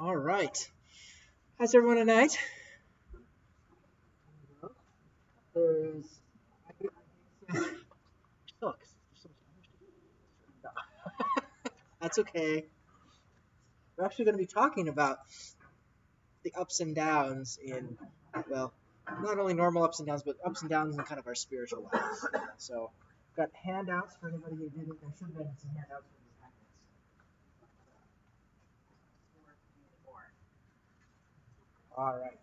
All right. How's everyone tonight? There's. Look, that's okay. We're actually going to be talking about the ups and downs in, well, not only normal ups and downs, but ups and downs in kind of our spiritual lives. So, got handouts for anybody who didn't. There should have been some handouts for these packets. All right.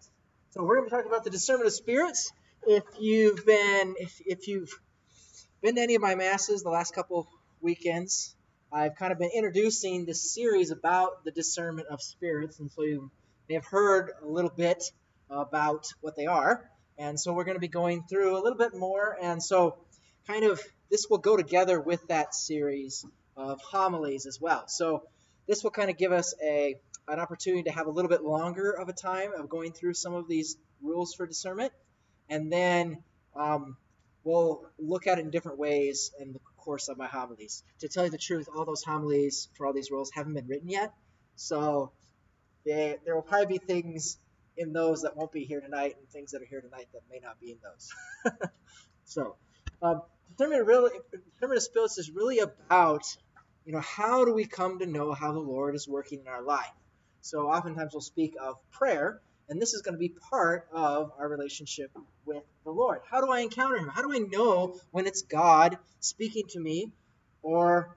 So we're going to be talking about the discernment of spirits. If you've been to any of my masses the last couple weekends, I've kind of been introducing this series about the discernment of spirits, and so you may have heard a little bit about what they are. And so we're going to be going through a little bit more, and so kind of this will go together with that series of homilies as well. So this will kind of give us an opportunity to have a little bit longer of a time of going through some of these rules for discernment, and then we'll look at it in different ways in the course of my homilies. To tell you the truth, all those homilies for all these rules haven't been written yet, so there will probably be things in those that won't be here tonight, and things that are here tonight that may not be in those. So, discernment of spirits is really about, how do we come to know how the Lord is working in our life? So oftentimes we'll speak of prayer, and this is going to be part of our relationship with the Lord. How do I encounter him? How do I know when it's God speaking to me or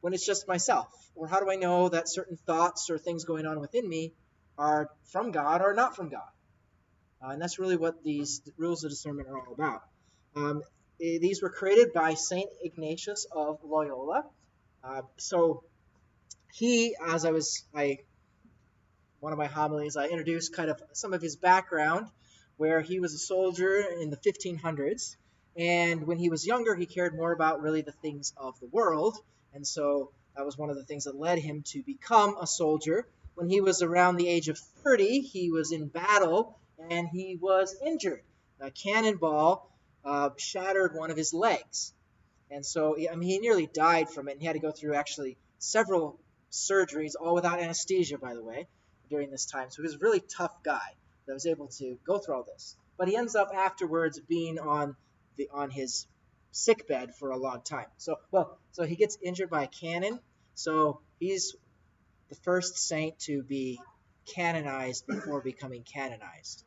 when it's just myself? Or how do I know that certain thoughts or things going on within me are from God or not from God? And that's really what these rules of discernment are all about. These were created by St. Ignatius of Loyola. So he, one of my homilies, I introduced kind of some of his background, where he was a soldier in the 1500s, and when he was younger, he cared more about really the things of the world, and so that was one of the things that led him to become a soldier. When he was around the age of 30, he was in battle, and he was injured. A cannonball shattered one of his legs, and so he nearly died from it, and he had to go through actually several surgeries, all without anesthesia, by the way, during this time. So he was a really tough guy that was able to go through all this. But he ends up afterwards being on his sick bed for a long time. So he gets injured by a cannon. So he's the first saint to be canonized before becoming canonized.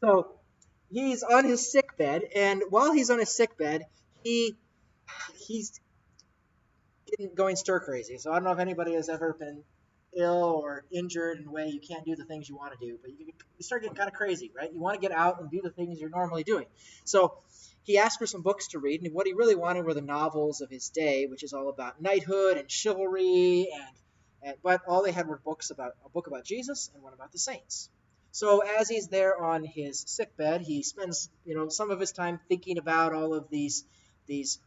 So he's on his sick bed, and while he's on his sick bed, he's going stir crazy. So I don't know if anybody has ever been ill or injured in a way you can't do the things you want to do, but you start getting kind of crazy, right? You want to get out and do the things you're normally doing. So he asked for some books to read, and what he really wanted were the novels of his day, which is all about knighthood and chivalry, but all they had were a book about Jesus and one about the saints. So as he's there on his sickbed, he spends some of his time thinking about all of these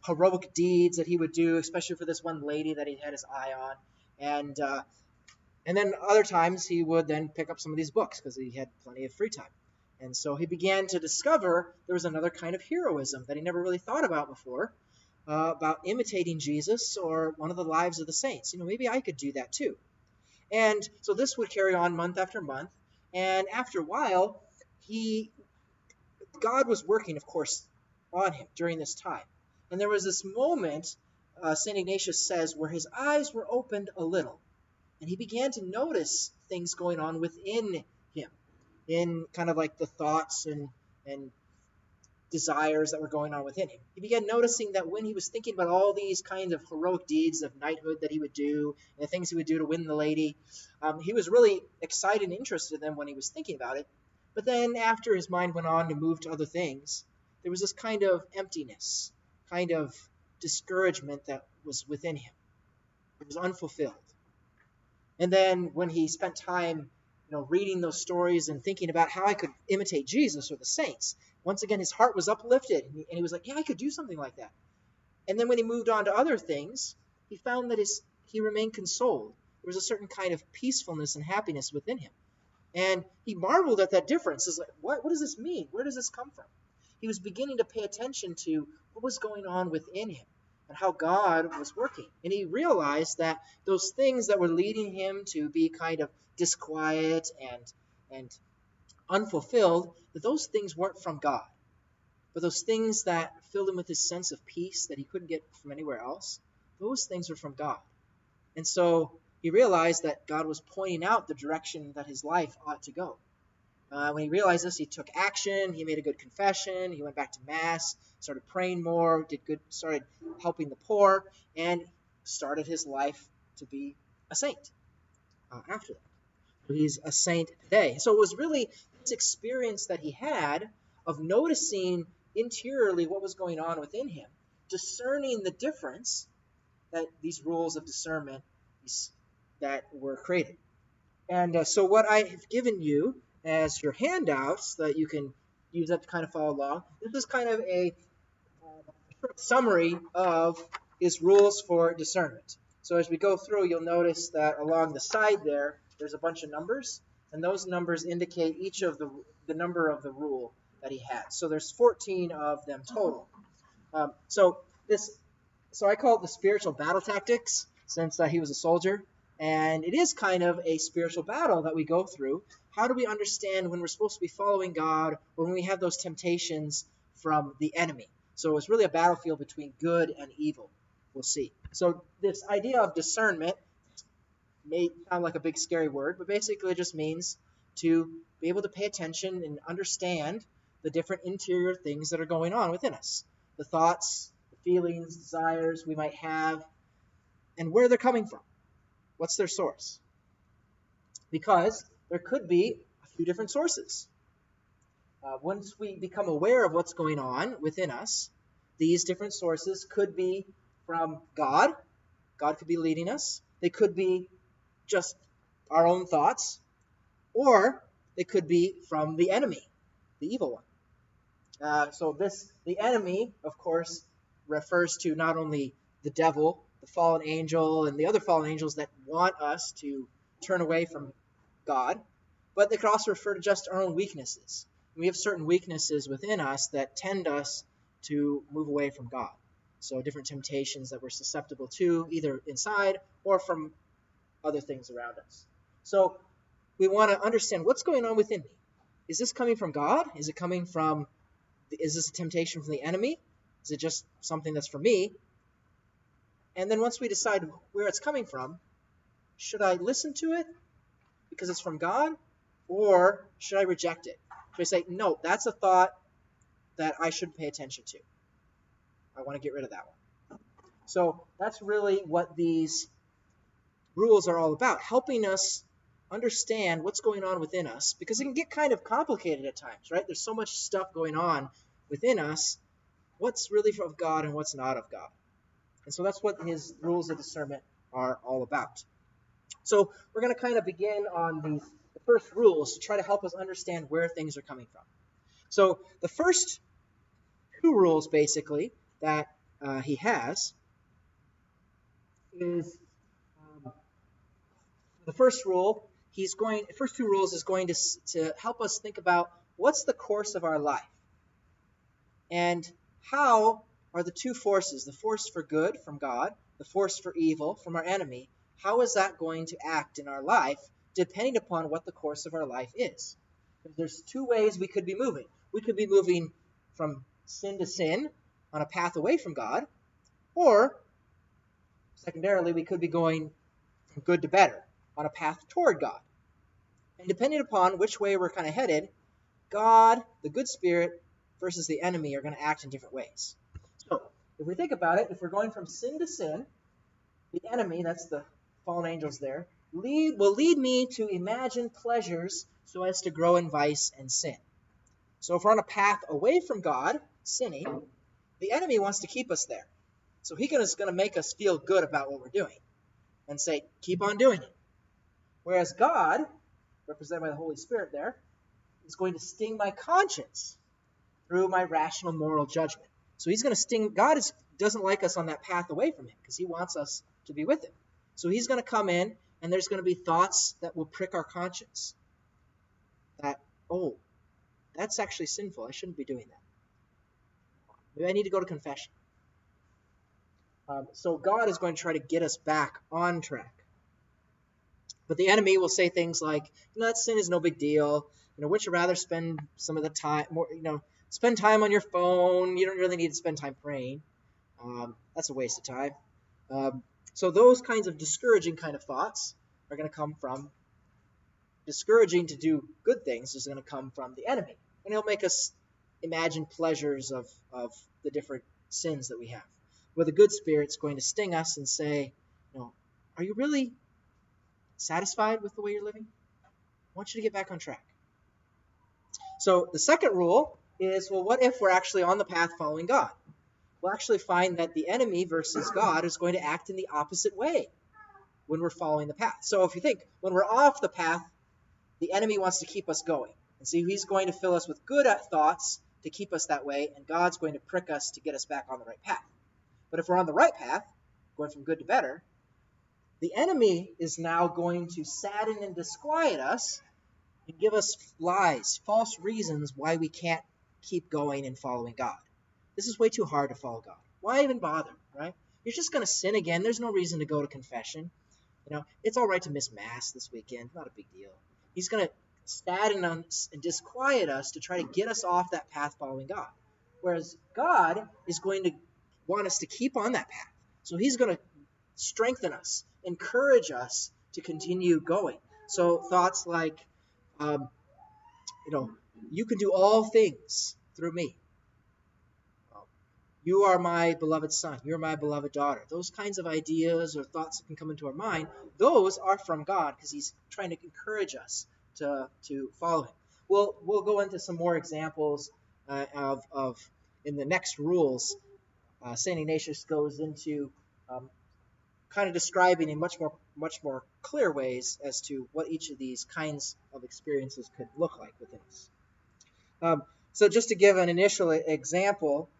heroic deeds that he would do, especially for this one lady that he had his eye on, and then other times he would then pick up some of these books because he had plenty of free time. And so he began to discover there was another kind of heroism that he never really thought about before, about imitating Jesus or one of the lives of the saints. Maybe I could do that too. And so this would carry on month after month. And after a while, God was working, of course, on him during this time. And there was this moment, St. Ignatius says, where his eyes were opened a little. And he began to notice things going on within him, in kind of like the thoughts and desires that were going on within him. He began noticing that when he was thinking about all these kinds of heroic deeds of knighthood that he would do, and the things he would do to win the lady, he was really excited and interested in them when he was thinking about it. But then after his mind went on to move to other things, there was this kind of emptiness, kind of discouragement that was within him. It was unfulfilled. And then when he spent time, reading those stories and thinking about how I could imitate Jesus or the saints, once again his heart was uplifted, and he was like, yeah, I could do something like that. And then when he moved on to other things, he found that he remained consoled. There was a certain kind of peacefulness and happiness within him. And he marveled at that difference. It's like, what does this mean? Where does this come from? He was beginning to pay attention to what was going on within him. and how God was working. And he realized that those things that were leading him to be kind of disquiet and unfulfilled, that those things weren't from God. But those things that filled him with this sense of peace that he couldn't get from anywhere else, those things were from God. And so he realized that God was pointing out the direction that his life ought to go. When he realized this, he took action. He made a good confession. He went back to Mass, started praying more, started helping the poor, and started his life to be a saint after that. So he's a saint today. So it was really this experience that he had of noticing interiorly what was going on within him, discerning the difference that these rules of discernment that were created. And so what I have given you as your handouts that you can use that to kind of follow along, this is kind of a summary of his rules for discernment. So as we go through, you'll notice that along the side there's a bunch of numbers, and those numbers indicate each of the number of the rule that he had. So there's 14 of them total. So I call it the spiritual battle tactics, since he was a soldier. And it is kind of a spiritual battle that we go through. How do we understand when we're supposed to be following God, or when we have those temptations from the enemy? So it's really a battlefield between good and evil. We'll see. So this idea of discernment may sound like a big scary word, but basically it just means to be able to pay attention and understand the different interior things that are going on within us. The thoughts, the feelings, desires we might have, and where they're coming from. What's their source? Because there could be a few different sources. Once we become aware of what's going on within us, these different sources could be from God. God could be leading us. They could be just our own thoughts, or they could be from the enemy, the evil one. The enemy, of course, refers to not only the devil, the fallen angel, and the other fallen angels that want us to turn away from God, but they could also refer to just our own weaknesses. We have certain weaknesses within us that tend us to move away from God. So different temptations that we're susceptible to, either inside or from other things around us. So we want to understand what's going on within me. Is this coming from God? Is this a temptation from the enemy? Is it just something that's for me? And then once we decide where it's coming from, should I listen to it because it's from God? Or should I reject it? Should I say, no, that's a thought that I shouldn't pay attention to. I want to get rid of that one. So that's really what these rules are all about, helping us understand what's going on within us, because it can get kind of complicated at times, right? There's so much stuff going on within us. What's really of God and what's not of God? And so that's what his rules of discernment are all about. So we're going to kind of begin on the first rules to try to help us understand where things are coming from. So the first two rules, basically, that he has is the first rule. First two rules is going to help us think about what's the course of our life, and how are the two forces, the force for good from God, the force for evil from our enemy, how is that going to act in our life depending upon what the course of our life is? Because there's two ways we could be moving. We could be moving from sin to sin on a path away from God, or secondarily, we could be going from good to better on a path toward God. And depending upon which way we're kind of headed, God, the good spirit, versus the enemy are going to act in different ways. So if we think about it, if we're going from sin to sin, the enemy, that's the fallen angels there, will lead me to imagine pleasures so as to grow in vice and sin. So if we're on a path away from God, sinning, the enemy wants to keep us there. So he's going to make us feel good about what we're doing and say, keep on doing it. Whereas God, represented by the Holy Spirit there, is going to sting my conscience through my rational moral judgment. So he's going to sting. God doesn't like us on that path away from him because he wants us to be with him. So he's going to come in, and there's going to be thoughts that will prick our conscience. That, oh, that's actually sinful. I shouldn't be doing that. Maybe I need to go to confession. So God is going to try to get us back on track. But the enemy will say things like, that sin is no big deal. Would you rather spend some of the time, more, spend time on your phone? You don't really need to spend time praying. That's a waste of time. So those kinds of discouraging kind of thoughts are going to come from discouraging to do good things is going to come from the enemy. And he'll make us imagine pleasures of the different sins that we have. Where the good spirit's going to sting us and say, are you really satisfied with the way you're living? I want you to get back on track. So the second rule is, well, what if we're actually on the path following God? We'll actually find that the enemy versus God is going to act in the opposite way when we're following the path. So if you think, when we're off the path, the enemy wants to keep us going. And so he's going to fill us with good thoughts to keep us that way, and God's going to prick us to get us back on the right path. But if we're on the right path, going from good to better, the enemy is now going to sadden and disquiet us and give us lies, false reasons why we can't keep going and following God. This is way too hard to follow God. Why even bother, right? You're just going to sin again. There's no reason to go to confession. It's all right to miss Mass this weekend. Not a big deal. He's going to sadden us and disquiet us to try to get us off that path following God. Whereas God is going to want us to keep on that path. So he's going to strengthen us, encourage us to continue going. So thoughts like, you can do all things through me. You are my beloved son. You're my beloved daughter. Those kinds of ideas or thoughts that can come into our mind, those are from God because he's trying to encourage us to follow him. We'll go into some more examples of in the next rules. St. Ignatius goes into kind of describing in much more clear ways as to what each of these kinds of experiences could look like within us. So just to give an initial example,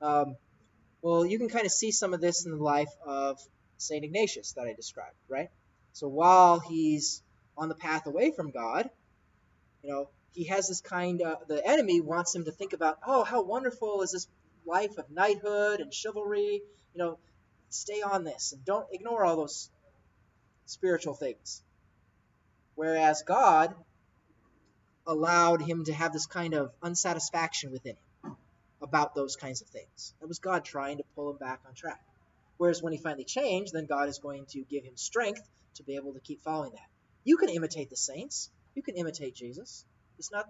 you can kind of see some of this in the life of St. Ignatius that I described, right? So while he's on the path away from God, he has this the enemy wants him to think about, how wonderful is this life of knighthood and chivalry, stay on this and don't ignore all those spiritual things. Whereas God allowed him to have this kind of unsatisfaction within him about those kinds of things. That was God trying to pull him back on track. Whereas when he finally changed, then God is going to give him strength to be able to keep following that. You can imitate the saints. You can imitate Jesus. It's not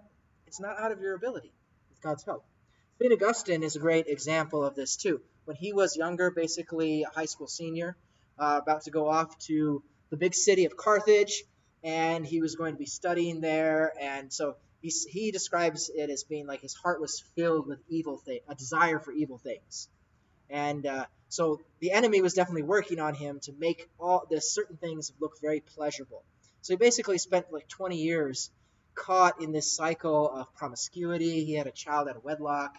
out of your ability with God's help. St. Augustine is a great example of this too. When he was younger, basically a high school senior, about to go off to the big city of Carthage, and he was going to be studying there, and so he describes it as being like his heart was filled with a desire for evil things. And so the enemy was definitely working on him to make all the certain things look very pleasurable. So he basically spent like 20 years caught in this cycle of promiscuity. He had a child out of wedlock.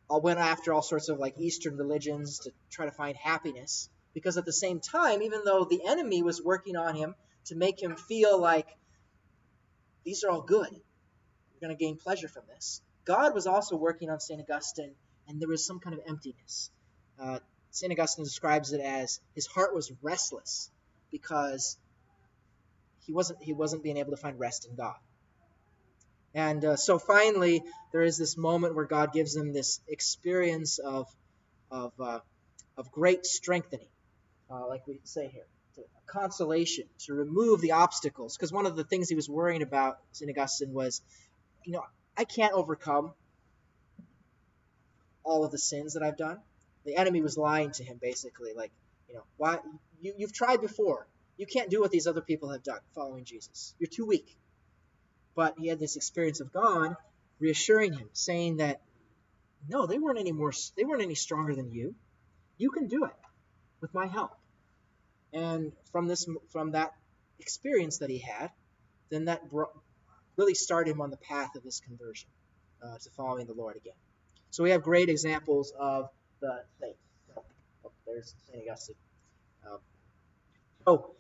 Went after all sorts of like Eastern religions to try to find happiness. Because at the same time, even though the enemy was working on him to make him feel like these are all good, you're going to gain pleasure from this, God was also working on St. Augustine, and there was some kind of emptiness. St. Augustine describes it as his heart was restless because he wasn't being able to find rest in God. And so finally, there is this moment where God gives him this experience of great strengthening, like we say here, consolation, to remove the obstacles. Because one of the things he was worrying about, St. Augustine, was, I can't overcome all of the sins that I've done. The enemy was lying to him, basically, like, why you've tried before. You can't do what these other people have done following Jesus. You're too weak. But he had this experience of God reassuring him, saying that, no, they weren't any stronger than you. You can do it with my help. And from that experience that he had, then that really started him on the path of his conversion to following the Lord again. So we have great examples of the saints. There's St. Augustine. So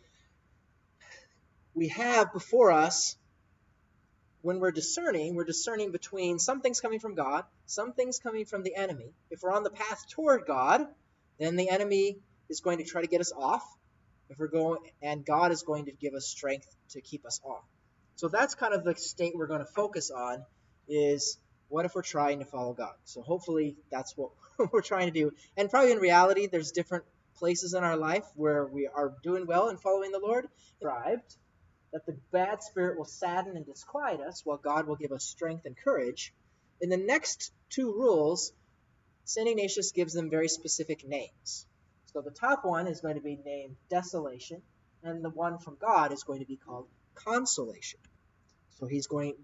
we have before us when we're discerning between some things coming from God, some things coming from the enemy. If we're on the path toward God, then the enemy is going to try to get us off. If we're going, and God is going to give us strength to keep us off. So that's kind of the state we're going to focus on, is what if we're trying to follow God? So hopefully that's what we're trying to do. And probably in reality, there's different places in our life where we are doing well in following the Lord. Described that the bad spirit will sadden and disquiet us, while God will give us strength and courage. In the next two rules, St. Ignatius gives them very specific names. So the top one is going to be named Desolation, and the one from God is going to be called Consolation. So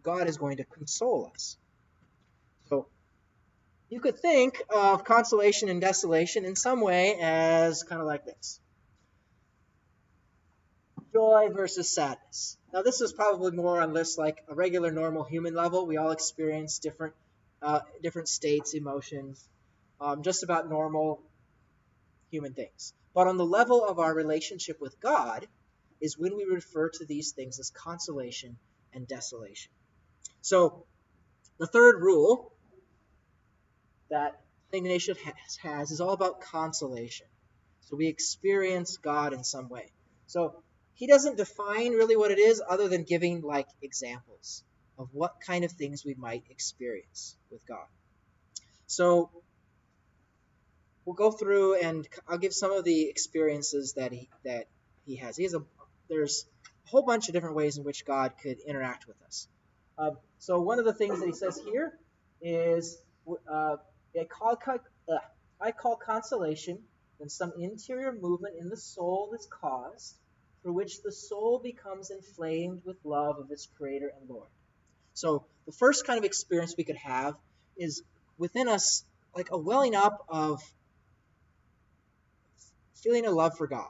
God is going to console us. So you could think of consolation and desolation in some way as kind of like this: joy versus sadness. Now, this is probably more on this like a regular, normal human level. We all experience different states, emotions, just about normal human things. But on the level of our relationship with God is when we refer to these things as consolation and desolation. So the third rule that Ignatius has is all about consolation. So we experience God in some way. So he doesn't define really what it is other than giving like examples of what kind of things we might experience with God. So we'll go through and I'll give some of the experiences that he has. There's a whole bunch of different ways in which God could interact with us. So one of the things that he says here is I call consolation when some interior movement in the soul is caused, through which the soul becomes inflamed with love of its Creator and Lord. So the first kind of experience we could have is within us like a welling up of feeling a love for God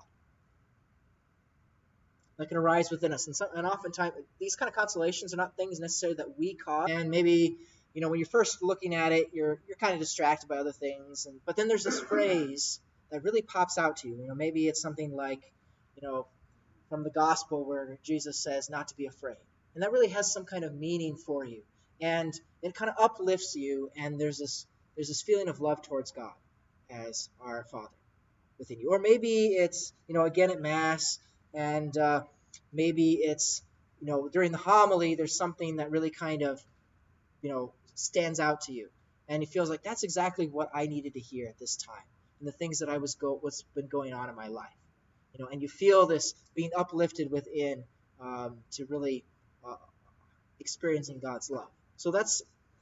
that can arise within us. And oftentimes, these kind of consolations are not things necessarily that we cause. And maybe, when you're first looking at it, you're kind of distracted by other things. But then there's this phrase that really pops out to you. Maybe it's something like, from the gospel where Jesus says not to be afraid. And that really has some kind of meaning for you. And it kind of uplifts you. And there's this feeling of love towards God as our Father within you. Or maybe it's, again at Mass, and maybe it's, during the homily, there's something that really kind of, stands out to you. And it feels like that's exactly what I needed to hear at this time. And the things that what's been going on in my life. And you feel this being uplifted within to really experiencing God's love. So that's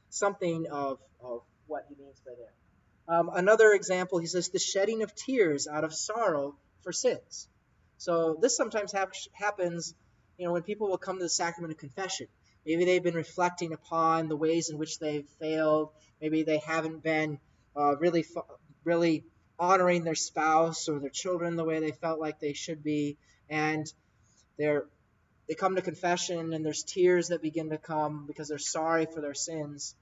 something of what he means by there. Another example, he says, the shedding of tears out of sorrow for sins. So this sometimes happens, when people will come to the sacrament of confession. Maybe they've been reflecting upon the ways in which they've failed. Maybe they haven't been really honoring their spouse or their children the way they felt like they should be. And they come to confession, and there's tears that begin to come because they're sorry for their sins.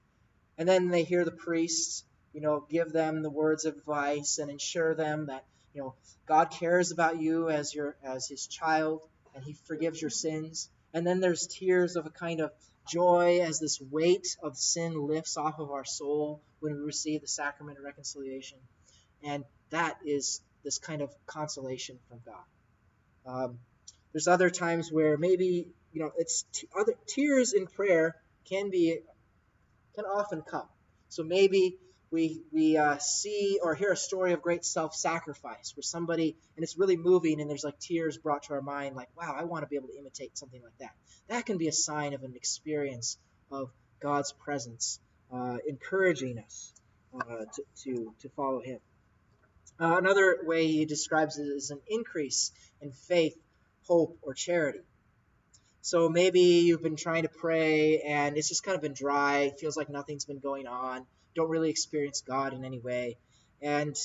And then they hear the priest, give them the words of advice and ensure them that, God cares about you as his child, and he forgives your sins. And then there's tears of a kind of joy as this weight of sin lifts off of our soul when we receive the sacrament of reconciliation. And that is this kind of consolation from God. There's other times where maybe, it's other tears in prayer can often come. So maybe we see or hear a story of great self-sacrifice where somebody, and it's really moving, and there's like tears brought to our mind, like, wow, I want to be able to imitate something like that. That can be a sign of an experience of God's presence, encouraging us to follow him. Another way he describes it is an increase in faith, hope, or charity. So maybe you've been trying to pray and it's just kind of been dry, feels like nothing's been going on, don't really experience God in any way. And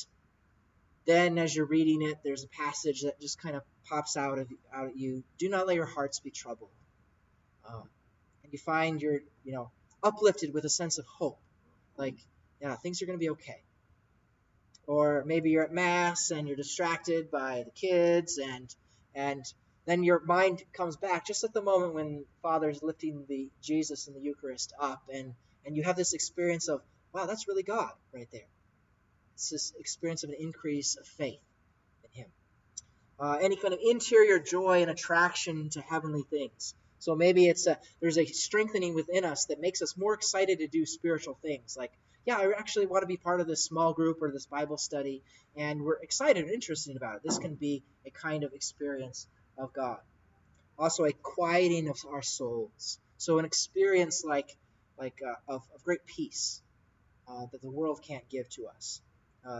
then as you're reading it, there's a passage that just kind of pops out at you. Do not let your hearts be troubled. And you find you're, uplifted with a sense of hope. Like, yeah, things are going to be okay. Or maybe you're at Mass and you're distracted by the kids and then your mind comes back just at the moment when Father's lifting the Jesus in the Eucharist up, and you have this experience of, wow, that's really God right there. It's this experience of an increase of faith in Him. Any kind of interior joy and attraction to heavenly things. So maybe there's a strengthening within us that makes us more excited to do spiritual things. Like, yeah, I actually want to be part of this small group or this Bible study, and we're excited and interested about it. This can be a kind of experience of God. Also, a quieting of our souls. So an experience of great peace that the world can't give to us.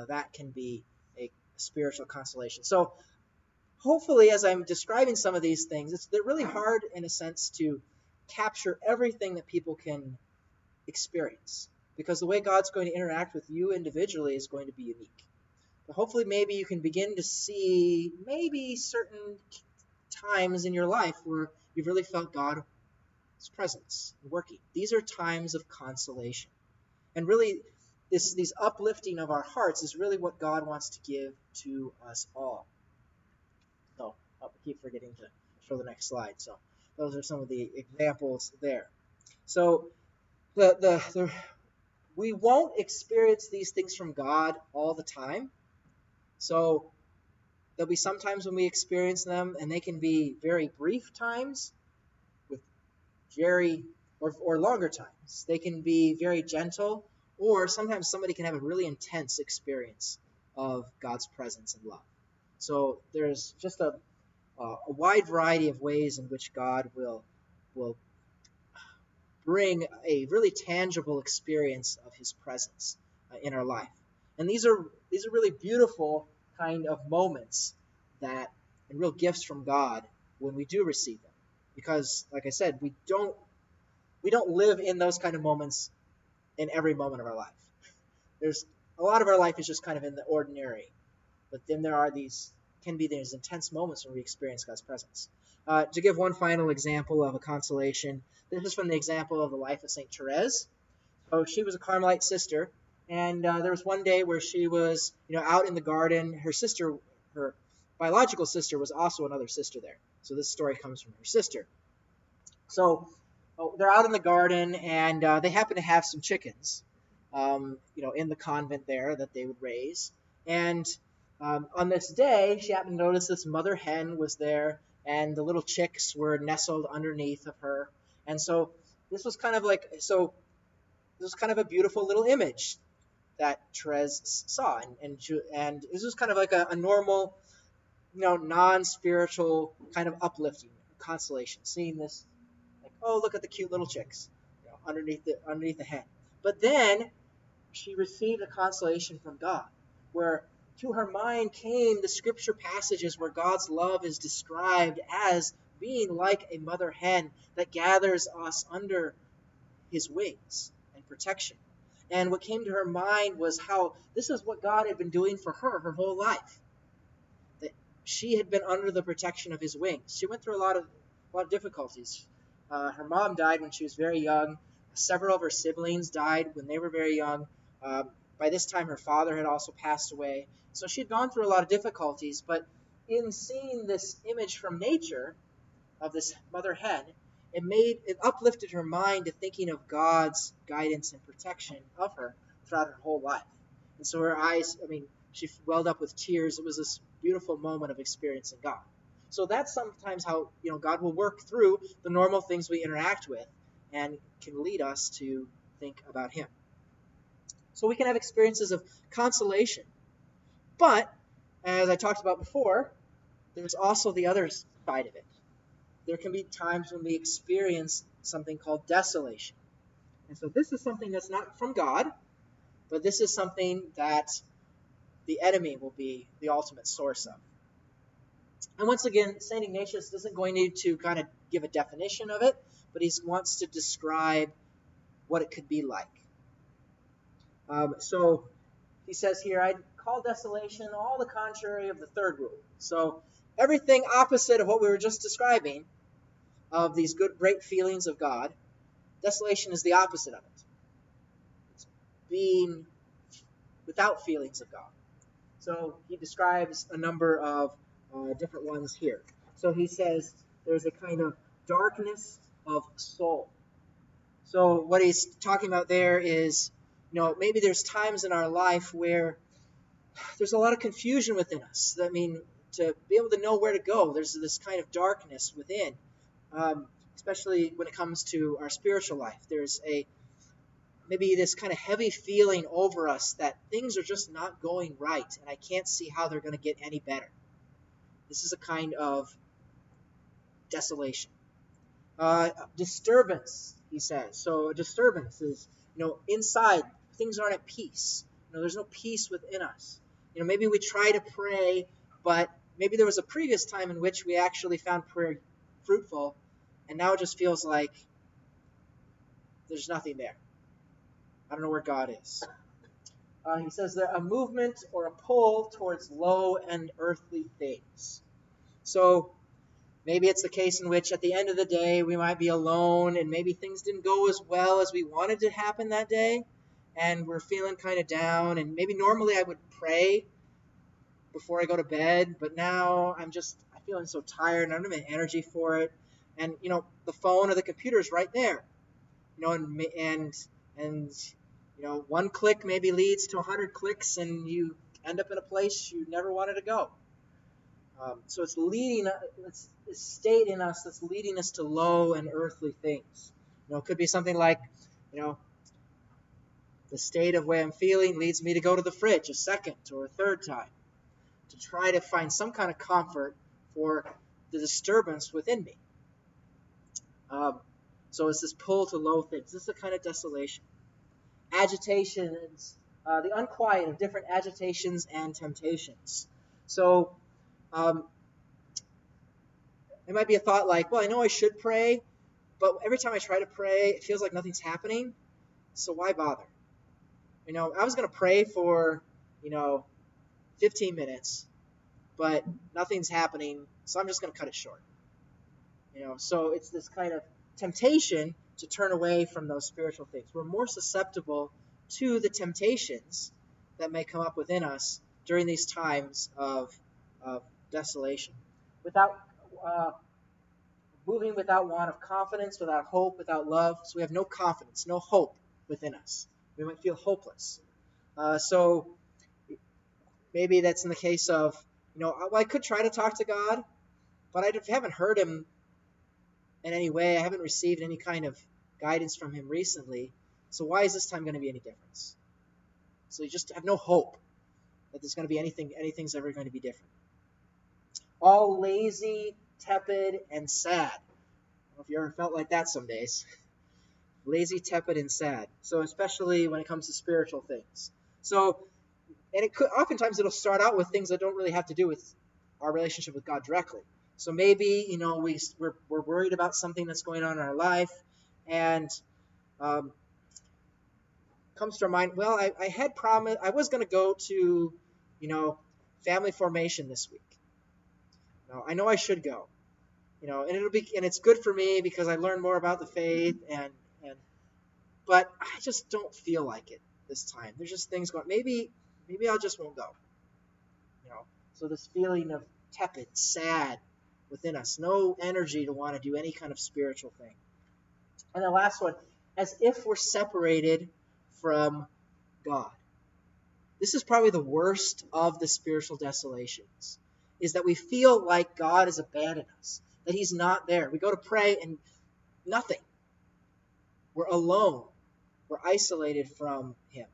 That can be a spiritual consolation. So hopefully, as I'm describing some of these things, they're really hard in a sense to capture everything that people can experience, because the way God's going to interact with you individually is going to be unique. But hopefully, maybe you can begin to see maybe certain times in your life where you've really felt God's presence working. These are times of consolation. And really, these uplifting of our hearts is really what God wants to give to us all. So I keep forgetting to show the next slide. So those are some of the examples there. So we won't experience these things from God all the time. So there'll be some times when we experience them, and they can be very brief times with or longer times. They can be very gentle, or sometimes somebody can have a really intense experience of God's presence and love. So there's just a wide variety of ways in which God will bring a really tangible experience of His presence in our life. And these are really beautiful kind of moments and real gifts from God when we do receive them. Because, like I said, we don't live in those kind of moments in every moment of our life. There's a lot of our life is just kind of in the ordinary, but then there are these intense moments when we experience God's presence. To give one final example of a consolation, this is from the example of the life of Saint Therese. So she was a Carmelite sister, and there was one day where she was, out in the garden. Her biological sister, was also another sister there. So this story comes from her sister. So they're out in the garden, and they happen to have some chickens, in the convent there that they would raise. And on this day, she happened to notice this mother hen was there, and the little chicks were nestled underneath of her. And so this was kind of a beautiful little image that Therese saw, and this was kind of like a normal, non-spiritual kind of uplifting, consolation, seeing this, like, oh, look at the cute little chicks, underneath the hen. But then she received a consolation from God, where to her mind came the scripture passages where God's love is described as being like a mother hen that gathers us under His wings and protection. And what came to her mind was how this is what God had been doing for her whole life. That she had been under the protection of His wings. She went through a lot of difficulties. Her mom died when she was very young. Several of her siblings died when they were very young. By this time, her father had also passed away. So she had gone through a lot of difficulties. But in seeing this image from nature of this mother hen, it uplifted her mind to thinking of God's guidance and protection of her throughout her whole life. And so her eyes, she welled up with tears. It was this beautiful moment of experiencing God. So that's sometimes how God will work through the normal things we interact with and can lead us to think about Him. So we can have experiences of consolation. But, as I talked about before, there's also the other side of it. There can be times when we experience something called desolation. And so this is something that's not from God, but this is something that the enemy will be the ultimate source of. And once again, St. Ignatius isn't going to kind of give a definition of it, but he wants to describe what it could be like. So he says here, I'd call desolation all the contrary of the third rule. So everything opposite of what we were just describing, of these great feelings of God, desolation is the opposite of it. It's being without feelings of God. So he describes a number of different ones here. So he says there's a kind of darkness of soul. So what he's talking about there is, maybe there's times in our life where there's a lot of confusion within us. I mean, to be able to know where to go, there's this kind of darkness within, especially when it comes to our spiritual life. There's maybe this kind of heavy feeling over us that things are just not going right, and I can't see how they're going to get any better. This is a kind of desolation. Disturbance, he says. So a disturbance is, inside, things aren't at peace. There's no peace within us. Maybe we try to pray, but maybe there was a previous time in which we actually found prayer fruitful, and now it just feels like there's nothing there. I don't know where God is. He says that a movement or a pull towards low and earthly things. So maybe it's the case in which at the end of the day we might be alone and maybe things didn't go as well as we wanted to happen that day, and we're feeling kind of down, and maybe normally I would pray before I go to bed, but now I'm feeling so tired and I don't have any energy for it. And the phone or the computer is right there. And one click maybe leads to 100 clicks, and you end up in a place you never wanted to go. So it's this state in us that's leading us to low and earthly things. It could be something like, the state of way I'm feeling leads me to go to the fridge a second or a third time to try to find some kind of comfort for the disturbance within me. So it's this pull to low things. This is a kind of desolation. Agitations, the unquiet of different agitations and temptations. So it might be a thought like, well, I know I should pray, but every time I try to pray, it feels like nothing's happening. So why bother? I was going to pray for, 15 minutes, but nothing's happening, so I'm just going to cut it short. So it's this kind of temptation to turn away from those spiritual things. We're more susceptible to the temptations that may come up within us during these times of desolation. Without moving without want of confidence, without hope, without love. So we have no confidence, no hope within us. We might feel hopeless. So maybe that's in the case of, I could try to talk to God, but I haven't heard him in any way. I haven't received any kind of guidance from him recently. So why is this time going to be any difference? So you just have no hope that there's going to be anything's ever going to be different. All lazy, tepid, and sad. I don't know if you ever felt like that some days. Lazy, tepid, and sad. So especially when it comes to spiritual things. So, and oftentimes it'll start out with things that don't really have to do with our relationship with God directly. So maybe, we're worried about something that's going on in our life, and comes to our mind, well, I had promised, I was going to go to, family formation this week. I know I should go, and it's good for me because I learn more about the faith, but I just don't feel like it this time. There's just things going, maybe I just won't go, so this feeling of tepid, sad within us, no energy to want to do any kind of spiritual thing. And the last one, as if we're separated from God. This is probably the worst of the spiritual desolations, is that we feel like God has abandoned us, that he's not there. We go to pray and nothing. We're alone. We're isolated from him.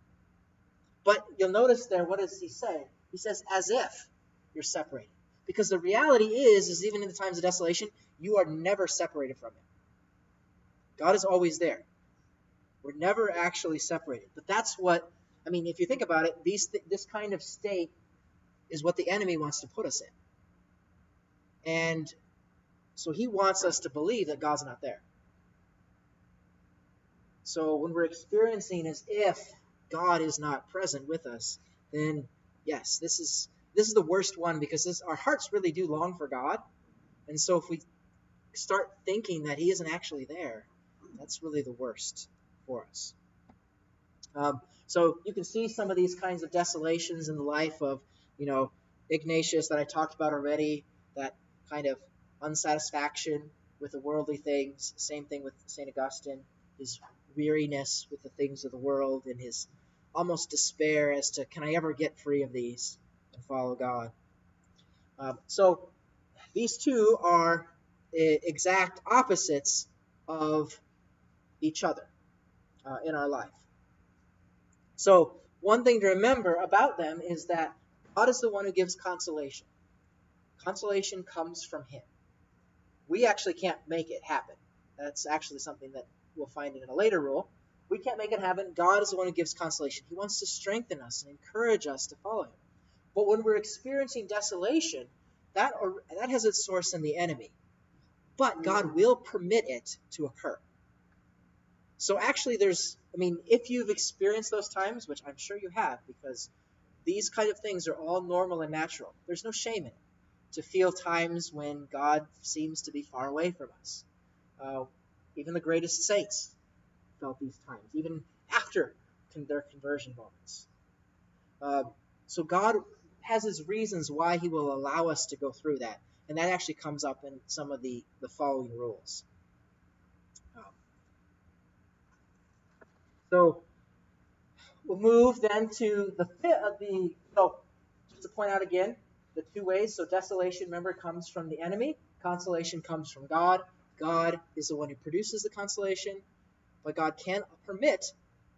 But you'll notice there, what does he say? He says, as if you're separated. Because the reality is even in the times of desolation, you are never separated from him. God is always there. We're never actually separated. But that's what, if you think about it, this kind of state is what the enemy wants to put us in. And so he wants us to believe that God's not there. So when we're experiencing as if God is not present with us, then yes, this is the worst one, because our hearts really do long for God. And so if we start thinking that he isn't actually there, that's really the worst for us. So you can see some of these kinds of desolations in the life of, Ignatius that I talked about already, that kind of unsatisfaction with the worldly things. Same thing with St. Augustine, his weariness with the things of the world and his almost despair as to, can I ever get free of these and follow God? So these two are exact opposites of each other in our life. So one thing to remember about them is that God is the one who gives consolation. Consolation comes from him. We actually can't make it happen. That's actually something that we'll find in a later rule. We can't make it happen. God is the one who gives consolation. He wants to strengthen us and encourage us to follow him. But when we're experiencing desolation, that has its source in the enemy. But God will permit it to occur. So actually if you've experienced those times, which I'm sure you have, because these kind of things are all normal and natural. There's no shame in it to feel times when God seems to be far away from us. Even the greatest saints felt these times, even after their conversion moments. So God has his reasons why he will allow us to go through that. And that actually comes up in some of the following rules. So we'll move then to just to point out again, the two ways. So desolation, remember, comes from the enemy. Consolation comes from God. God is the one who produces the consolation, but God can't permit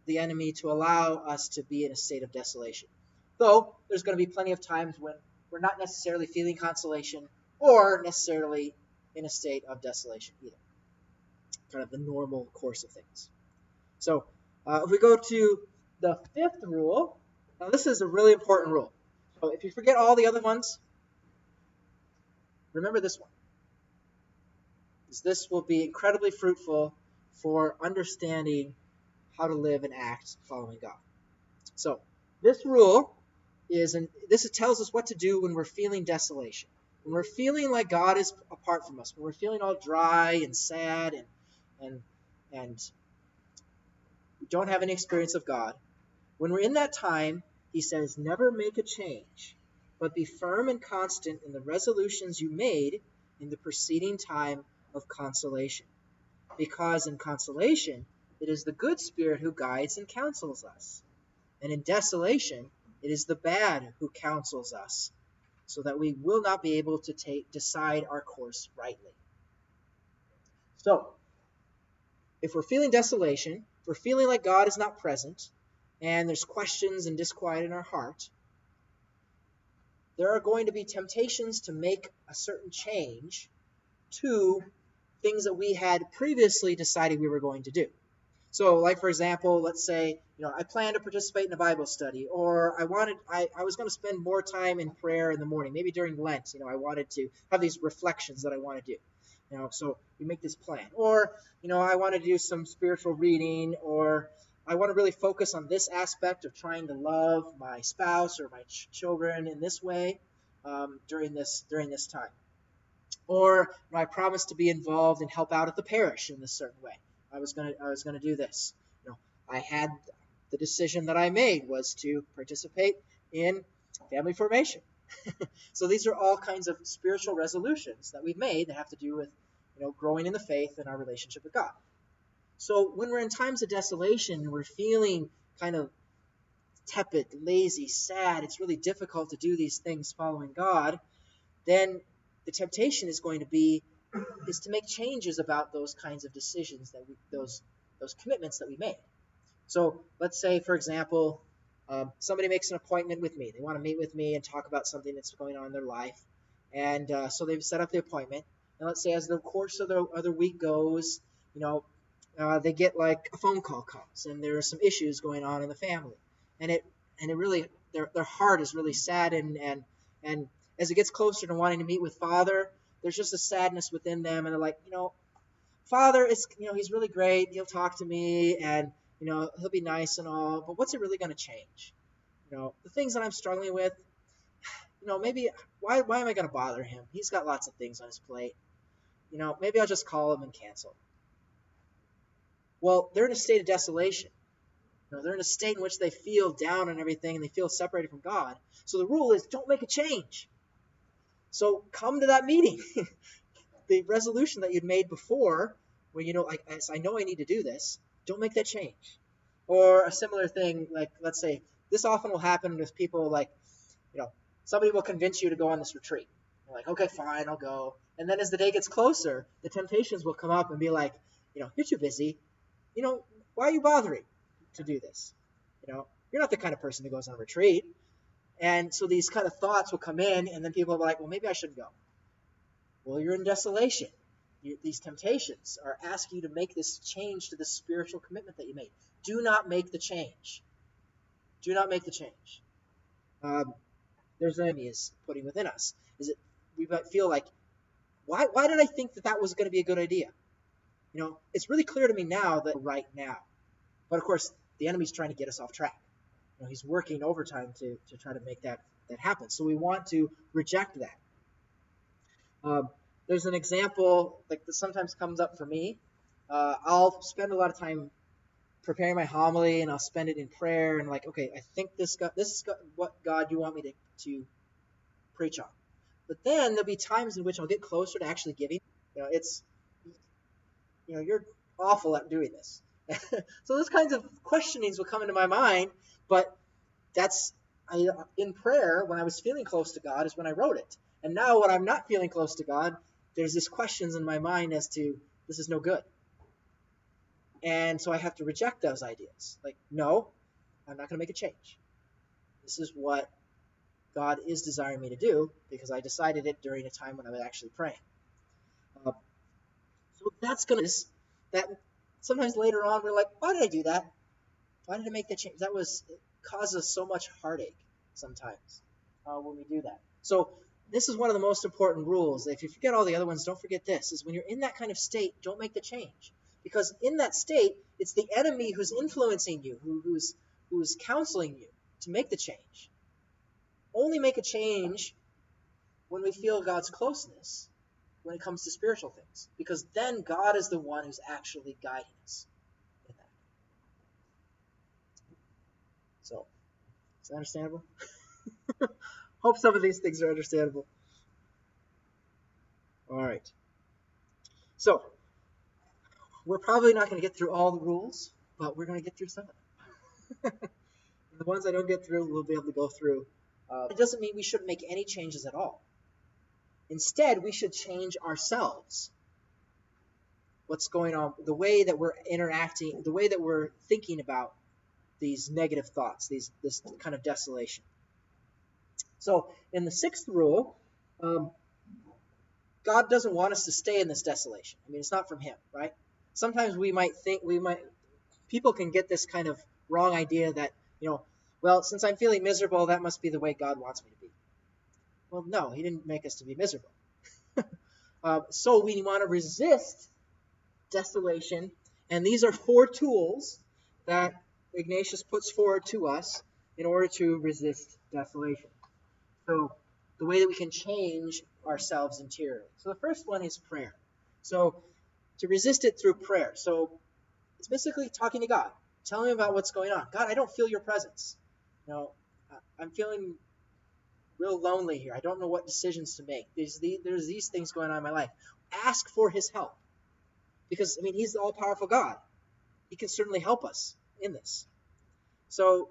the enemy to allow us to be in a state of desolation. Though there's going to be plenty of times when we're not necessarily feeling consolation or necessarily in a state of desolation either. Kind of the normal course of things. So if we go to the fifth rule, now this is a really important rule. So if you forget all the other ones, remember this one. Because this will be incredibly fruitful for understanding how to live and act following God. So this rule this tells us what to do when we're feeling desolation. When we're feeling like God is apart from us, when we're feeling all dry and sad and we don't have any experience of God. When we're in that time, he says, never make a change, but be firm and constant in the resolutions you made in the preceding time of consolation. Because in consolation, it is the good spirit who guides and counsels us. And in desolation, it is the bad who counsels us, so that we will not be able to decide our course rightly. So, if we're feeling desolation, if we're feeling like God is not present, and there's questions and disquiet in our heart, there are going to be temptations to make a certain change to things that we had previously decided we were going to do. So, like for example, let's say, I plan to participate in a Bible study, or I was going to spend more time in prayer in the morning. Maybe during Lent, I wanted to have these reflections that I want to do. So we make this plan. Or, I want to do some spiritual reading, or I want to really focus on this aspect of trying to love my spouse or my children in this way during this time. Or I promised to be involved and help out at the parish in this certain way. I was gonna do this. I had the decision that I made was to participate in family formation. So these are all kinds of spiritual resolutions that we've made that have to do with growing in the faith and our relationship with God. So when we're in times of desolation and we're feeling kind of tepid, lazy, sad, it's really difficult to do these things following God, then the temptation is going to be to make changes about those kinds of decisions those commitments that we made. So let's say, for example, somebody makes an appointment with me. They want to meet with me and talk about something that's going on in their life. And so they've set up the appointment. And let's say as the course of the week goes, they get like a phone call comes and there are some issues going on in the family. And it really, their heart is really sad. And as it gets closer to wanting to meet with Father, there's just a sadness within them. And they're like, Father, he's really great. He'll talk to me and, he'll be nice and all, but what's it really going to change? The things that I'm struggling with, maybe why am I going to bother him? He's got lots of things on his plate. Maybe I'll just call him and cancel. Well, they're in a state of desolation. They're in a state in which they feel down on everything and they feel separated from God. So the rule is don't make a change. So come to that meeting. the resolution that you'd made before, where I know I need to do this, don't make that change. Or a similar thing, like let's say this often will happen with people like, somebody will convince you to go on this retreat. You're like, okay, fine, I'll go. And then as the day gets closer, the temptations will come up and be like, you're too busy. Why are you bothering to do this? You're not the kind of person who goes on a retreat. And so these kind of thoughts will come in, and then people will be like, well, maybe I shouldn't go. Well, you're in desolation. These temptations are asking you to make this change to the spiritual commitment that you made. Do not make the change. Do not make the change. There's an enemy is putting within us. Is it we might feel like, why did I think that was going to be a good idea? It's really clear to me now that right now. But of course, the enemy's trying to get us off track. He's working overtime to try to make that happen. So we want to reject that. There's an example like this sometimes comes up for me. I'll spend a lot of time preparing my homily, and I'll spend it in prayer, and like, okay, I think this is what God you want me to preach on. But then there'll be times in which I'll get closer to actually giving. You're awful at doing this. So those kinds of questionings will come into my mind, but in prayer, when I was feeling close to God is when I wrote it. And now when I'm not feeling close to God, there's these questions in my mind as to, this is no good. And so I have to reject those ideas. Like, no, I'm not going to make a change. This is what God is desiring me to do, because I decided it during a time when I was actually praying. So that's going to, that sometimes later on we're like, why did I do that? Why did I make that change? It causes so much heartache sometimes when we do that. So this is one of the most important rules. If you forget all the other ones, don't forget this, is when you're in that kind of state, don't make the change. Because in that state, it's the enemy who's influencing you, who's counseling you to make the change. Only make a change when we feel God's closeness when it comes to spiritual things. Because then God is the one who's actually guiding us in that. So, is that understandable? Hope some of these things are understandable. All right. So, we're probably not going to get through all the rules, but we're going to get through some of them. The ones I don't get through, we'll be able to go through. It doesn't mean we shouldn't make any changes at all. Instead, we should change ourselves. What's going on, the way that we're interacting, the way that we're thinking about these negative thoughts, this kind of desolation. So, in the sixth rule, God doesn't want us to stay in this desolation. I mean, it's not from Him, right? Sometimes people can get this kind of wrong idea that, well, since I'm feeling miserable, that must be the way God wants me to be. Well, no, He didn't make us to be miserable. So we want to resist desolation, and these are 4 tools that Ignatius puts forward to us in order to resist desolation. So the way that we can change ourselves interiorly. So the first one is prayer. So to resist it through prayer. So it's basically talking to God. Telling Him about what's going on. God, I don't feel your presence. I'm feeling real lonely here. I don't know what decisions to make. There's these things going on in my life. Ask for His help. Because, He's the all-powerful God. He can certainly help us in this. So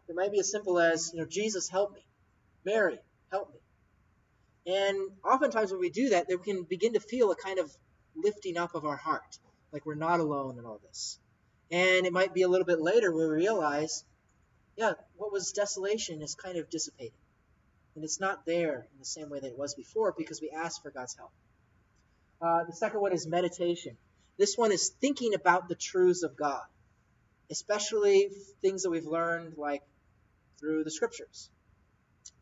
it might be as simple as, Jesus, help me. Mary, help me. And oftentimes when we do that, we can begin to feel a kind of lifting up of our heart. Like we're not alone in all this. And it might be a little bit later where we realize, what was desolation is kind of dissipated. And it's not there in the same way that it was before because we asked for God's help. The second one is meditation. This one is thinking about the truths of God, especially things that we've learned like through the scriptures.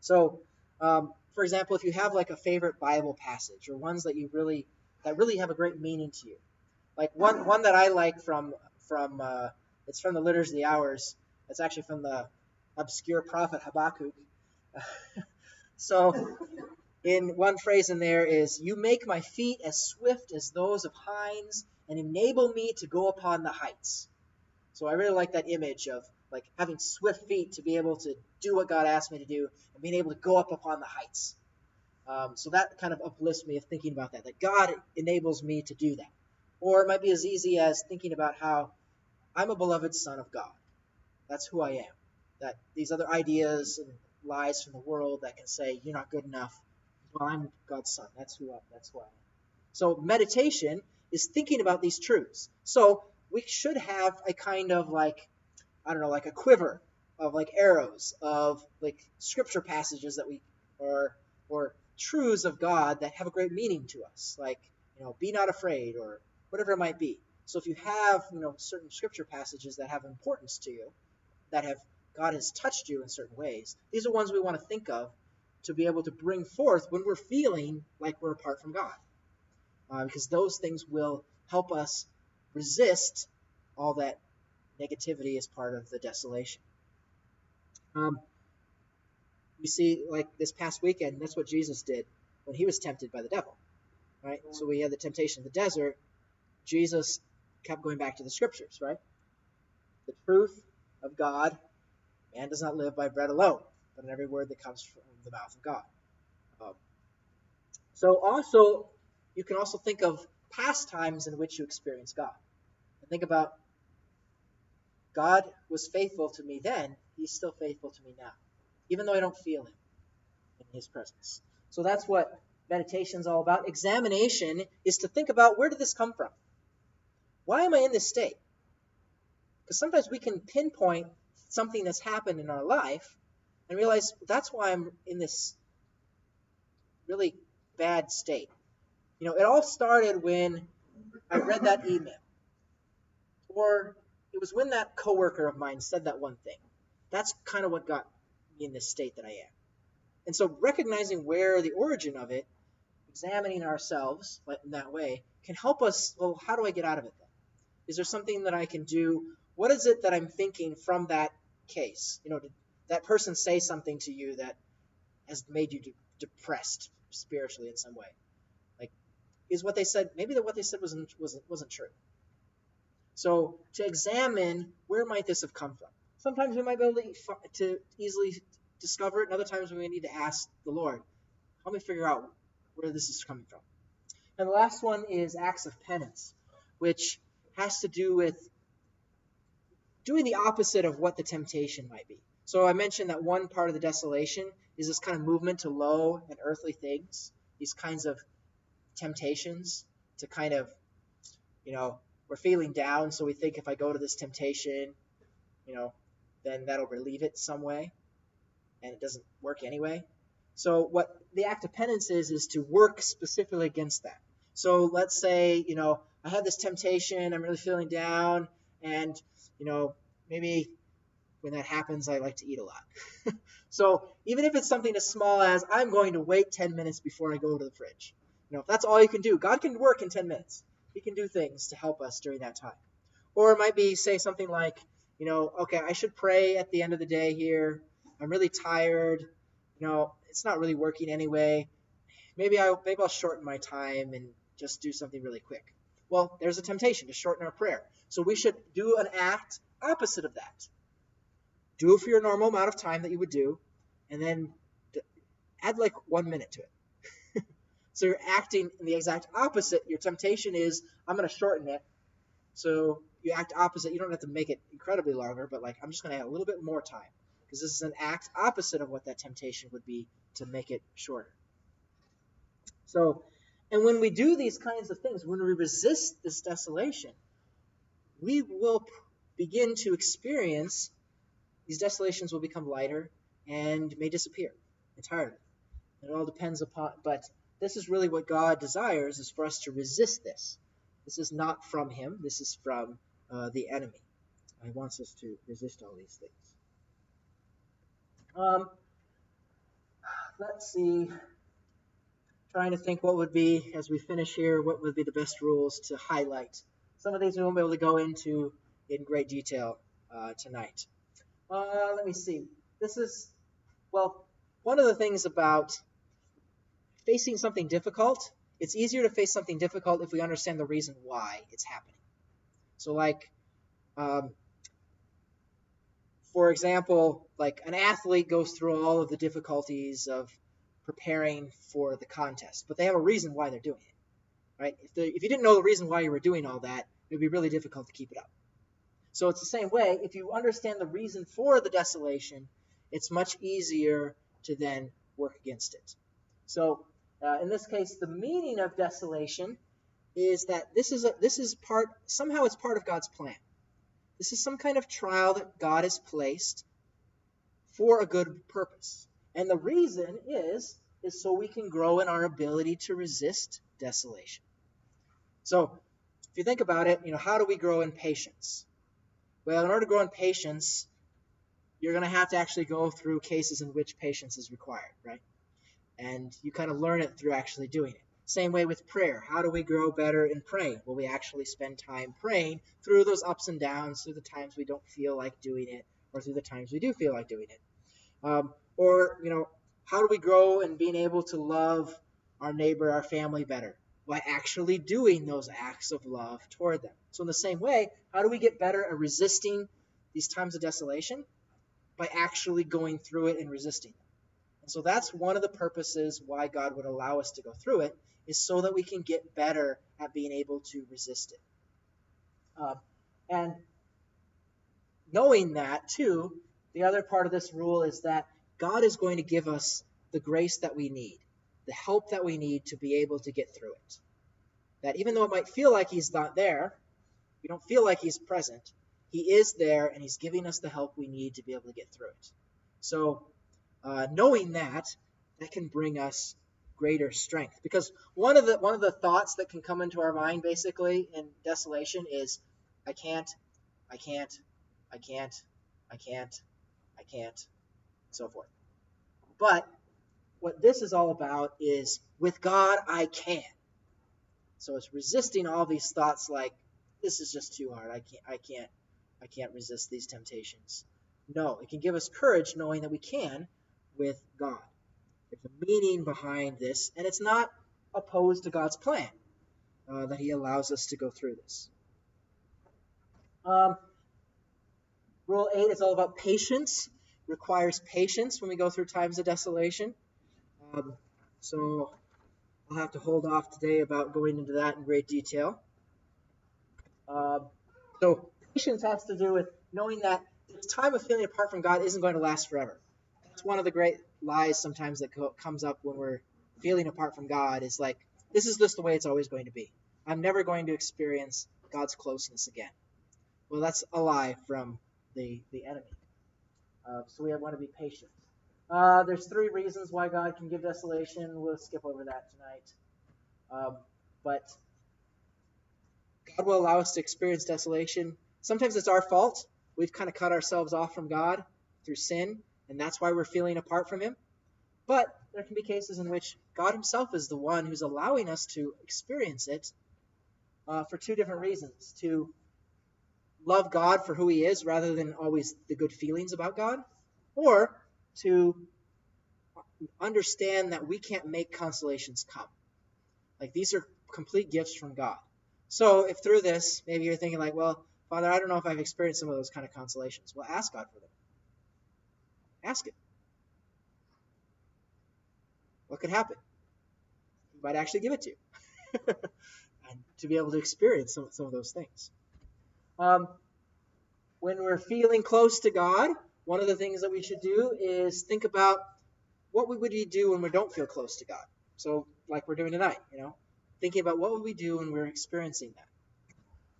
So, for example, if you have like a favorite Bible passage or ones that really have a great meaning to you, like one that I like from it's from the Liturgy of the Hours. It's actually from the obscure prophet Habakkuk. So, in one phrase in there is, "You make my feet as swift as those of hinds, and enable me to go upon the heights." So I really like that image of like having swift feet to be able to do what God asked me to do, and being able to go up upon the heights. So that kind of uplifts me of thinking about that God enables me to do that. Or it might be as easy as thinking about how I'm a beloved son of God. That's who I am. That these other ideas and lies from the world that can say you're not good enough. Well, I'm God's son. That's who I am. So meditation is thinking about these truths. So we should have a kind of like, I don't know, like a quiver of like arrows of like scripture passages that we or truths of God that have a great meaning to us, like, be not afraid or whatever it might be. So if you have, certain scripture passages that have importance to you, that have God has touched you in certain ways, these are ones we want to think of to be able to bring forth when we're feeling like we're apart from God, because those things will help us resist all that negativity as part of the desolation. You see, like this past weekend, that's what Jesus did when he was tempted by the devil, right? So we had the temptation of the desert. Jesus kept going back to the scriptures, right? The truth of God, man does not live by bread alone, but in every word that comes from the mouth of God. So also, you can also think of past times in which you experience God. And think about, God was faithful to me then, he's still faithful to me now, even though I don't feel him in his presence. So that's what meditation is all about. Examination is to think about, where did this come from? Why am I in this state? Because sometimes we can pinpoint something that's happened in our life and realize that's why I'm in this really bad state. It all started when I read that email, or it was when that coworker of mine said that one thing. That's kind of what got me in this state that I am. And so recognizing where the origin of it, examining ourselves in that way, can help us, well, how do I get out of it then? Is there something that I can do? What is it that I'm thinking from that case? Did that person say something to you that has made you depressed spiritually in some way? Like, is what they said, maybe that what they said wasn't true. So to examine, where might this have come from? Sometimes we might be able to easily discover it, and other times we may need to ask the Lord, help me figure out where this is coming from. And the last one is acts of penance, which has to do with doing the opposite of what the temptation might be. So I mentioned that one part of the desolation is this kind of movement to low and earthly things, these kinds of temptations to kind of, we're feeling down, so we think if I go to this temptation, then that'll relieve it some way, and it doesn't work anyway. So what the act of penance is to work specifically against that. So let's say, I have this temptation, I'm really feeling down, and, maybe when that happens, I like to eat a lot. So even if it's something as small as, I'm going to wait 10 minutes before I go to the fridge. If that's all you can do, God can work in 10 minutes. He can do things to help us during that time. Or it might be, say, something like, okay, I should pray at the end of the day here. I'm really tired. It's not really working anyway. Maybe I'll shorten my time and just do something really quick. Well, there's a temptation to shorten our prayer. So we should do an act opposite of that. Do it for your normal amount of time that you would do, and then add like 1 minute to it. So you're acting in the exact opposite. Your temptation is, I'm going to shorten it. So you act opposite. You don't have to make it incredibly longer, but I'm just going to add a little bit more time, because this is an act opposite of what that temptation would be to make it shorter. So, and when we do these kinds of things, when we resist this desolation, we will begin to experience, these desolations will become lighter and may disappear entirely. It all depends upon, but this is really what God desires, is for us to resist this. This is not from him. This is from the enemy. He wants us to resist all these things. Let's see. Trying to think what would be, as we finish here, what would be the best rules to highlight. Some of these we won't be able to go into in great detail tonight. Let me see. This is, well, one of the things about facing something difficult, it's easier to face something difficult if we understand the reason why it's happening. So for example, like an athlete goes through all of the difficulties of preparing for the contest, but they have a reason why they're doing it, right? If you didn't know the reason why you were doing all that, it would be really difficult to keep it up. So it's the same way. If you understand the reason for the desolation, it's much easier to then work against it. So in this case, the meaning of desolation is that this is part, somehow it's part of God's plan. This is some kind of trial that God has placed for a good purpose. And the reason is so we can grow in our ability to resist desolation. So if you think about it, how do we grow in patience? Well, in order to grow in patience, you're going to have to actually go through cases in which patience is required, right? And you kind of learn it through actually doing it. Same way with prayer. How do we grow better in praying? Well, we actually spend time praying through those ups and downs, through the times we don't feel like doing it, or through the times we do feel like doing it. How do we grow in being able to love our neighbor, our family better? By actually doing those acts of love toward them. So in the same way, how do we get better at resisting these times of desolation? By actually going through it and resisting them. And so that's one of the purposes why God would allow us to go through it, is so that we can get better at being able to resist it. And knowing that, too, the other part of this rule is that God is going to give us the grace that we need, the help that we need to be able to get through it. That even though it might feel like he's not there, we don't feel like he's present, he is there, and he's giving us the help we need to be able to get through it. So knowing that can bring us greater strength. Because one of the thoughts that can come into our mind basically in desolation is, I can't, and so forth. But what this is all about is, with God, I can. So it's resisting all these thoughts like, this is just too hard. I can't resist these temptations. No, it can give us courage knowing that we can with God. There's a meaning behind this, and it's not opposed to God's plan that he allows us to go through this. Rule 8 is all about patience. Requires patience when we go through times of desolation. So I'll have to hold off today about going into that in great detail. So patience has to do with knowing that this time of feeling apart from God isn't going to last forever. That's one of the great lies sometimes that comes up when we're feeling apart from God, is like, this is just the way it's always going to be. I'm never going to experience God's closeness again. Well, that's a lie from the enemy. So we want to be patient. There's 3 reasons why God can give desolation. We'll skip over that tonight. But God will allow us to experience desolation. Sometimes it's our fault. We've kind of cut ourselves off from God through sin, and that's why we're feeling apart from him. But there can be cases in which God himself is the one who's allowing us to experience it for 2 different reasons. To love God for who he is rather than always the good feelings about God, or to understand that we can't make consolations come. Like, these are complete gifts from God. So if through this, maybe you're thinking like, well, Father, I don't know if I've experienced some of those kind of consolations. Well, ask God for them. Ask it. What could happen? He might actually give it to you. And to be able to experience some of those things. When we're feeling close to God, one of the things that we should do is think about what would we do when we don't feel close to God. So like we're doing tonight, thinking about what would we do when we're experiencing that.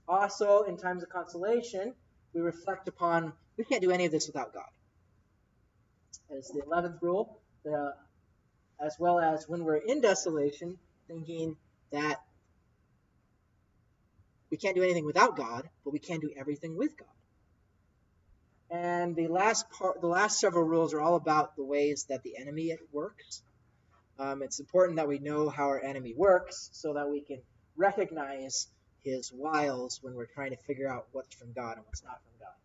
Also, in times of consolation, we reflect upon, we can't do any of this without God. As the 11th rule, as well as when we're in desolation, thinking that we can't do anything without God, but we can do everything with God. And the last several rules are all about the ways that the enemy works. It's important that we know how our enemy works so that we can recognize his wiles when we're trying to figure out what's from God and what's not from God.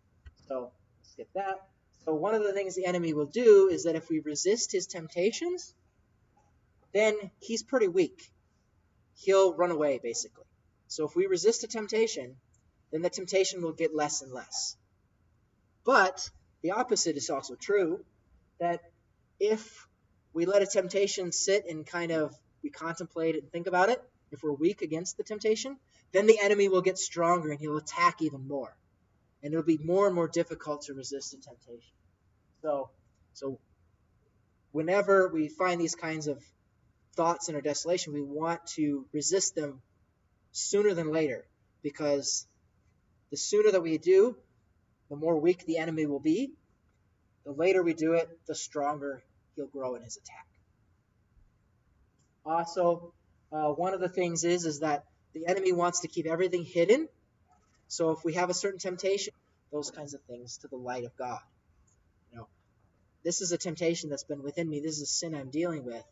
So skip that. So one of the things the enemy will do is that if we resist his temptations, then he's pretty weak. He'll run away, basically. So if we resist a temptation, then the temptation will get less and less. But the opposite is also true, that if we let a temptation sit and we contemplate it and think about it, if we're weak against the temptation, then the enemy will get stronger and he'll attack even more. And it'll be more and more difficult to resist a temptation. So whenever we find these kinds of thoughts in our desolation, we want to resist them sooner than later, because the sooner that we do, the more weak the enemy will be. The later we do it, the stronger he'll grow in his attack. Also, one of the things is that the enemy wants to keep everything hidden. So if we have a certain temptation, those kinds of things to the light of God. This is a temptation that's been within me. This is a sin I'm dealing with.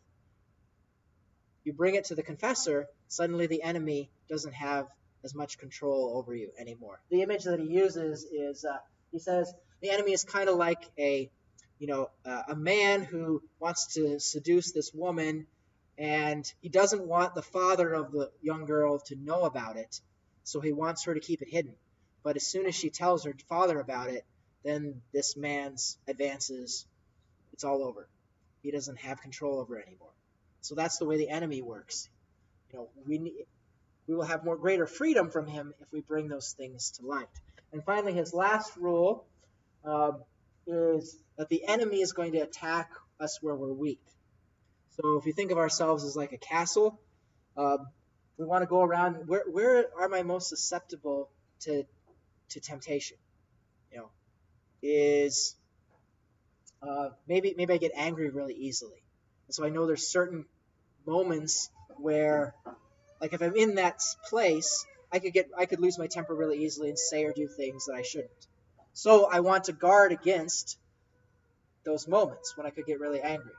You bring it to the confessor, suddenly the enemy doesn't have as much control over you anymore. The image that he uses is, he says, the enemy is kind of like a man who wants to seduce this woman, and he doesn't want the father of the young girl to know about it, so he wants her to keep it hidden. But as soon as she tells her father about it, then this man's advances, it's all over. He doesn't have control over it anymore. So that's the way the enemy works. We will have greater freedom from him if we bring those things to light. And finally, his last rule is that the enemy is going to attack us where we're weak. So if you think of ourselves as like a castle, we want to go around. Where am I most susceptible to temptation? Maybe I get angry really easily. And so I know there's certain moments where, like if I'm in that place, I could lose my temper really easily and say or do things that I shouldn't. So I want to guard against those moments when I could get really angry,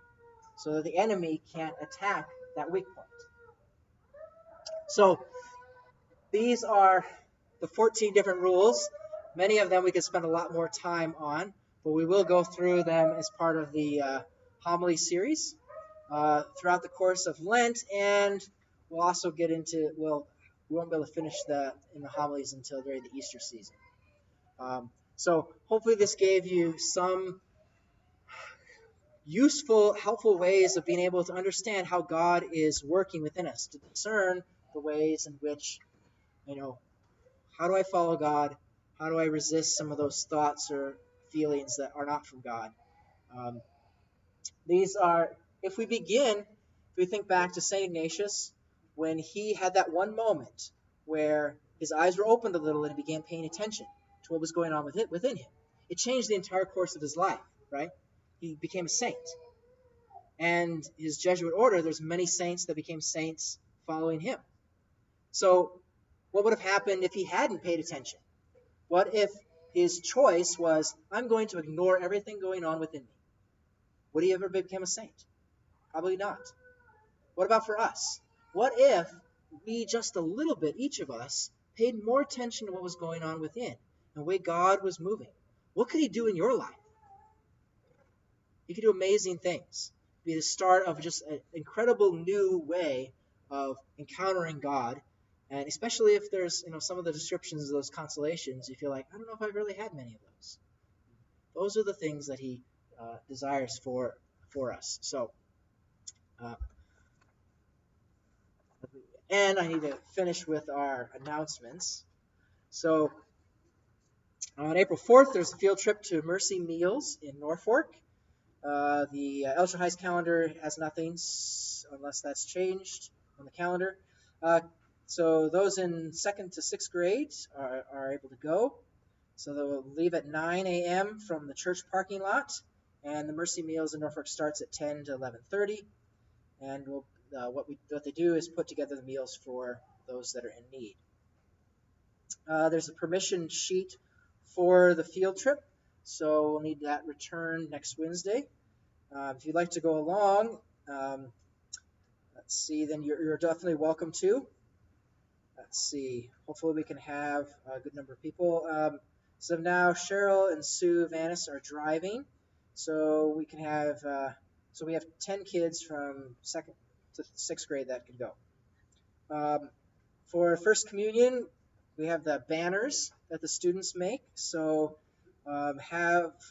so that the enemy can't attack that weak point. So these are the 14 different rules. Many of them we could spend a lot more time on, but we will go through them as part of the homily series throughout the course of Lent, and we'll also get into, we won't be able to finish in the homilies until during the Easter season. So hopefully this gave you some useful, helpful ways of being able to understand how God is working within us, to discern the ways in which, how do I follow God? How do I resist some of those thoughts or feelings that are not from God? These are, if we think back to St. Ignatius, when he had that one moment where his eyes were opened a little and he began paying attention to what was going on within him. It changed the entire course of his life, right? He became a saint. And his Jesuit order, there's many saints that became saints following him. So what would have happened if he hadn't paid attention? What if his choice was, I'm going to ignore everything going on within me? Would he ever become a saint? Probably not. What about for us? What if we just a little bit, each of us, paid more attention to what was going on within and the way God was moving? What could he do in your life? He could do amazing things. Be the start of just an incredible new way of encountering God. And especially if there's, some of the descriptions of those consolations, you feel like, I don't know if I've really had many of those. Those are the things that he desires for us. So, and I need to finish with our announcements. So, on April 4th, there's a field trip to Mercy Meals in Norfolk. The Elster High's calendar has nothing unless that's changed on the calendar. So those in 2nd to 6th grade are able to go. So they'll leave at 9 a.m. from the church parking lot, and the Mercy Meals in Norfolk starts at 10 to 11:30. And what they do is put together the meals for those that are in need. There's a permission sheet for the field trip, so we'll need that returned next Wednesday. If you'd like to go along, let's see, then you're definitely welcome to. Let's see, hopefully we can have a good number of people. So now Cheryl and Sue Vanis are driving, so we can have, we have 10 kids from 2nd to 6th grade that can go. For First Communion, we have the banners that the students make, so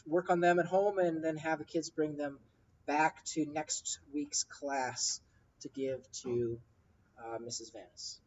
work on them at home and then have the kids bring them back to next week's class to give to Mrs. Vance.